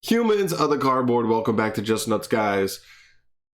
Humans of the cardboard, welcome back to Just Nuts, guys.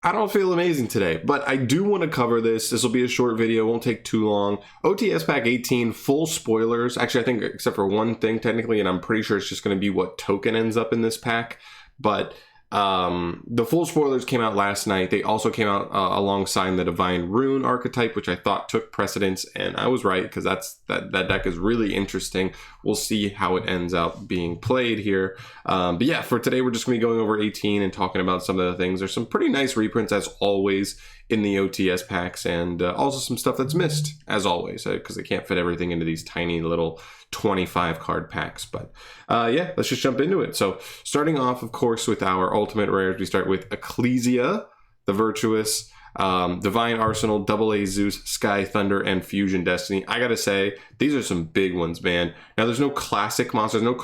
I don't feel amazing today, but I do want to cover this. This will be a short video, won't take too long. OTS pack 18, full spoilers. Actually, I think except for one thing technically, and I'm pretty sure it's just going to be what token ends up in this pack. But the full spoilers came out last night. They also came out alongside the Divine Rune archetype, which I thought took precedence, and I was right, because that deck is really interesting. We'll see how it ends up being played here. But yeah, for today we're just gonna be going over 18 and talking about some of the things. There's some pretty nice reprints as always in the OTS packs, and also some stuff that's missed as always, because they can't fit everything into these tiny little 25 card packs. But yeah, let's just jump into it. So starting off, of course, with our ultimate rares, we start with Ecclesia, the Virtuous, Divine Arsenal, AA Zeus, Sky Thunder, and Fusion Destiny. I gotta say, these are some big ones, man. Now there's no classic monsters, no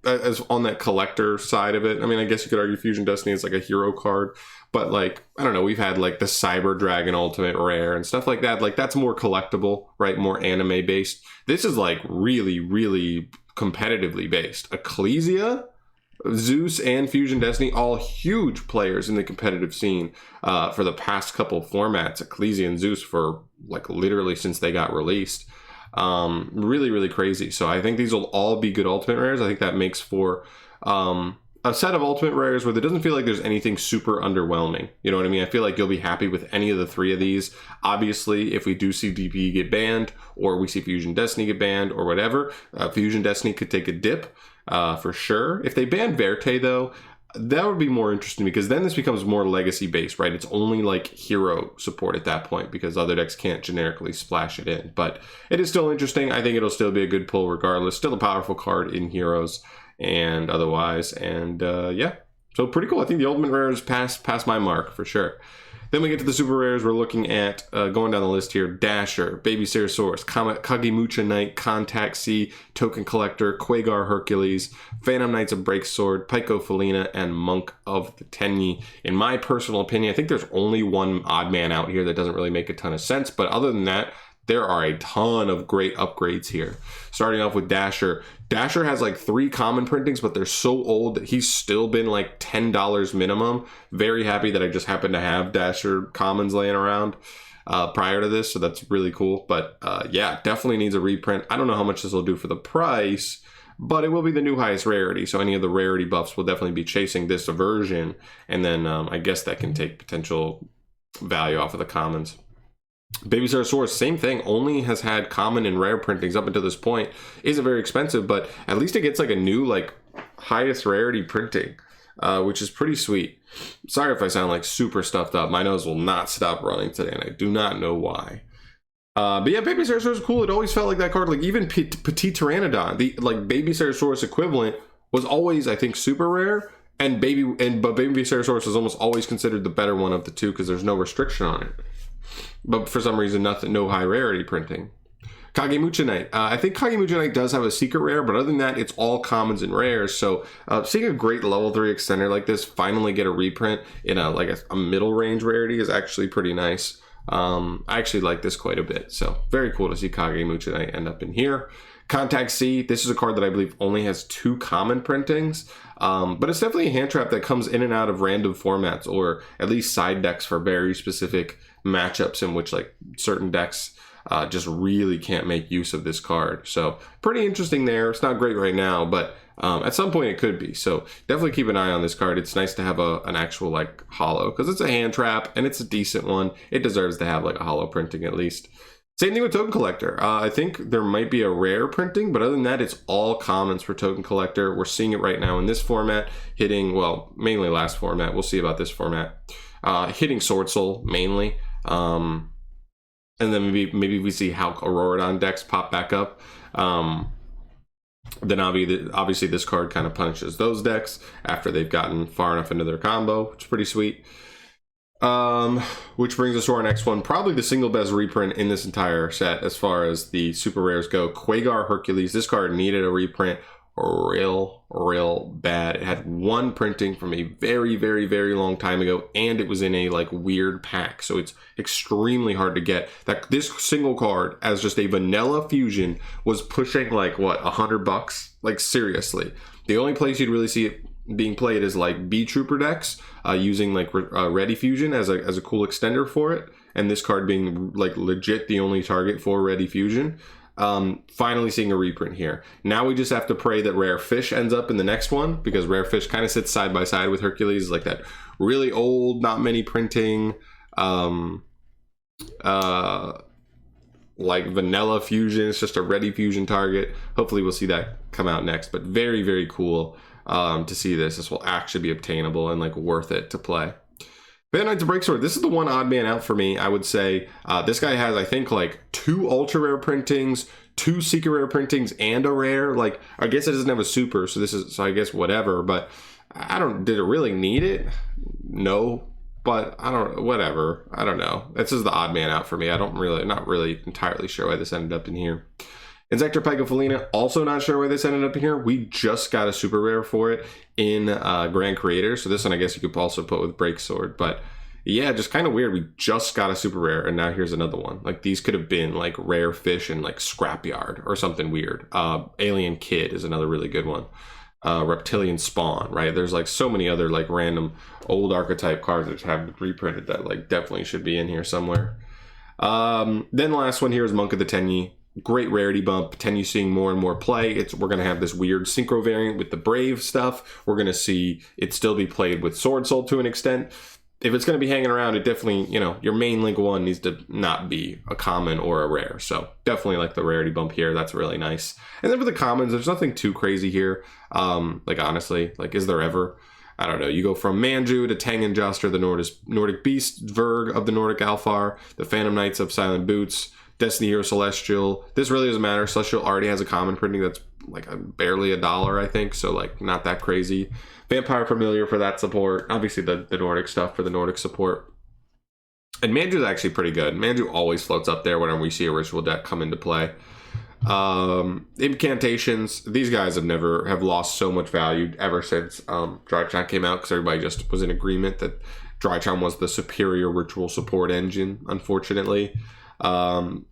as on that collector side of it. I mean, I guess you could argue Fusion Destiny is like a hero card, but like, I don't know, we've had like the Cyber Dragon Ultimate Rare and stuff like that. Like that's more collectible, right? More anime based. This is like really, really competitively based. Ecclesia, Zeus, and Fusion Destiny, all huge players in the competitive scene for the past couple formats. Ecclesia and Zeus for like literally since they got released. Really, really crazy. So I think these will all be good ultimate rares. I think that makes for a set of ultimate rares where there doesn't feel like there's anything super underwhelming. You know what I mean? I feel like you'll be happy with any of the three of these. Obviously, if we do see DP get banned, or we see Fusion Destiny get banned, or whatever, Fusion Destiny could take a dip for sure. If they ban Verte, though, that would be more interesting, because then this becomes more legacy based, right? It's only like hero support at that point, because other decks can't generically splash it in. But it is still interesting. I think it'll still be a good pull regardless. Still a powerful card in heroes and otherwise. And yeah, so pretty cool. I think the ultimate rares pass my mark for sure. Then we get to the super rares. We're looking at, going down the list here, Dasher, Baby Ceratosaurus, Kagemucha Knight, Contact C, Token Collector, Quagar Hercules, Phantom Knights of Breaksword, Pyco Felina, and Monk of the Tenyi. In my personal opinion, I think there's only one Oddman out here that doesn't really make a ton of sense, but other than that, there are a ton of great upgrades here. Starting off with Dasher. Dasher has like 3 common printings, but they're so old that he's still been like $10 minimum. Very happy that I just happened to have Dasher commons laying around prior to this, so that's really cool. But yeah, definitely needs a reprint. I don't know how much this will do for the price, but it will be the new highest rarity, so any of the rarity buffs will definitely be chasing this version, and then I guess that can take potential value off of the commons. Baby Ceratosaurus, same thing, only has had common and rare printings up until this point. Isn't very expensive, but at least it gets like a new like highest rarity printing, which is pretty sweet. Sorry if I sound like super stuffed up. My nose will not stop running today, and I do not know why. But yeah, Baby Ceratosaurus is cool. It always felt like that card, like even Petit Pteranodon, the like Baby Ceratosaurus equivalent, was always, I think, super rare. And Baby Ceratosaurus is almost always considered the better one of the two because there's no restriction on it. But for some reason, no high rarity printing. Kagemucha Knight. I think Kagemucha Knight does have a secret rare, but other than that, it's all commons and rares. So seeing a great level 3 extender like this finally get a reprint in a middle range rarity is actually pretty nice. I actually like this quite a bit. So very cool to see Kagemucha Knight end up in here. Contact C, this is a card that I believe only has 2 common printings, but it's definitely a hand trap that comes in and out of random formats, or at least side decks for very specific matchups in which like certain decks just really can't make use of this card. So pretty interesting there. It's not great right now, but at some point it could be. So definitely keep an eye on this card. It's nice to have an actual like holo, because it's a hand trap and it's a decent one. It deserves to have like a holo printing at least. Same thing with Token Collector. I think there might be a rare printing, but other than that, it's all commons for Token Collector. We're seeing it right now in this format, hitting, well, mainly last format. We'll see about this format. Hitting Sword Soul, mainly. And then maybe we see how Auroradon decks pop back up. Then obviously this card kind of punishes those decks after they've gotten far enough into their combo, which is pretty sweet. Which brings us to our next one, probably the single best reprint in this entire set as far as the super rares go. Quagar Hercules. This card needed a reprint real bad. It had 1 printing from a very, very, very long time ago, and it was in a like weird pack, so it's extremely hard to get. That this single card as just a vanilla fusion was pushing like what, $100? Like seriously, the only place you'd really see it being played as like B Trooper decks, using like Ready Fusion as a cool extender for it, and this card being like legit the only target for Ready Fusion. Finally seeing a reprint here. Now we just have to pray that Rare Fish ends up in the next one, because Rare Fish kind of sits side by side with Hercules, like that really old, not many printing, like vanilla fusion. It's just a Ready Fusion target. Hopefully we'll see that come out next, but very, very cool to see this. This will actually be obtainable and like worth it to play. Bandite to Breaksword, this is the one odd man out for me, I would say. This guy has, I think, like 2 ultra rare printings, 2 secret rare printings, and a rare. Like, I guess it doesn't have a super, so this is, so I guess whatever, but did it really need it? No, but I don't, whatever. I don't know. This is the odd man out for me. Not really entirely sure why this ended up in here. Insector Pygofelina, also not sure why this ended up in here. We just got a super rare for it in Grand Creator, so this one I guess you could also put with Breaksword. But yeah, just kind of weird. We just got a super rare, and now here's another one. Like, these could have been like Rare Fish and like Scrapyard or something weird. Alien Kid is another really good one. Reptilian Spawn, right? There's like so many other like random old archetype cards that have been reprinted that like definitely should be in here somewhere. Then the last one here is Monk of the Tenyi. Great rarity bump. Tenyi seeing more and more play. We're going to have this weird synchro variant with the Brave stuff. We're going to see it still be played with Sword Soul to an extent. If it's going to be hanging around, it definitely, you know, your main Link 1 needs to not be a common or a rare. So definitely like the rarity bump here. That's really nice. And then for the commons, there's nothing too crazy here. Like, honestly, like, is there ever? I don't know. You go from Manju to Tengen Juster, the Nordic Beast, Verg of the Nordic Alfar, the Phantom Knights of Silent Boots, Destiny Hero Celestial. This really doesn't matter. Celestial already has a common printing that's like barely $1, I think. So like not that crazy. Vampire Familiar for that support. Obviously the Nordic stuff for the Nordic support. And Manju is actually pretty good. Manju always floats up there whenever we see a ritual deck come into play. Incantations. These guys have lost so much value ever since Drytron came out, because everybody just was in agreement that Drytron was the superior ritual support engine, unfortunately. 2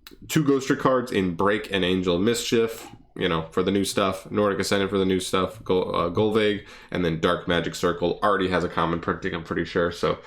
Ghost Trick cards in Break and Angel of Mischief, you know, for the new stuff. Nordic Ascendant for the new stuff. Golvig, and then Dark Magic Circle already has a common printing, I'm pretty sure. So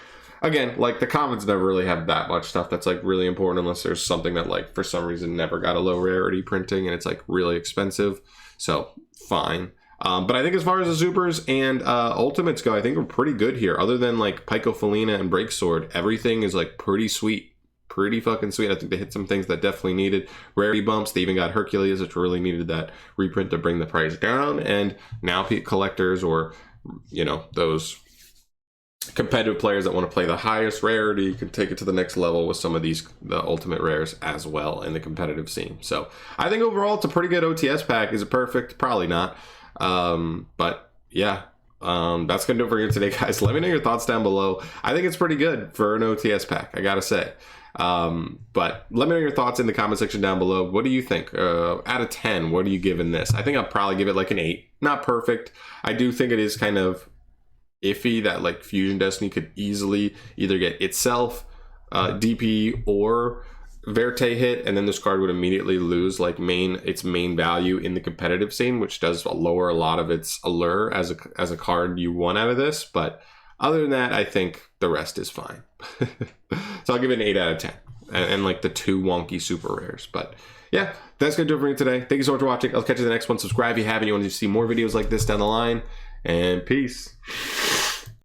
again, like, the commons never really have that much stuff that's like really important, unless there's something that like for some reason never got a low rarity printing and it's like really expensive. So fine. But I think as far as the supers and ultimates go, I think we're pretty good here. Other than like Pygofelina and Breaksword, everything is like pretty sweet. Pretty fucking sweet. I think they hit some things that definitely needed rarity bumps. They even got Hercules, which really needed that reprint to bring the price down. And now collectors, or, you know, those competitive players that want to play the highest rarity, can take it to the next level with some of the ultimate rares as well in the competitive scene. So I think overall it's a pretty good OTS pack. Is it perfect? Probably not. But yeah. That's gonna do it for you today, guys. Let me know your thoughts down below. I think it's pretty good for an OTS pack, I gotta say. But let me know your thoughts in the comment section down below. What do you think? Out of 10, what are you giving this? I think I'll probably give it like an 8. Not perfect. I do think it is kind of iffy that like Fusion Destiny could easily either get itself DP or Verte hit, and then this card would immediately lose like its main value in the competitive scene, which does lower a lot of its allure as a card you want out of this. But other than that, I think the rest is fine. So I'll give it an 8 out of 10, and like the 2 wonky super rares. But yeah, that's gonna do it for me today. Thank you so much for watching. I'll catch you in the next one. Subscribe if you haven't. You want to see more videos like this down the line, and peace.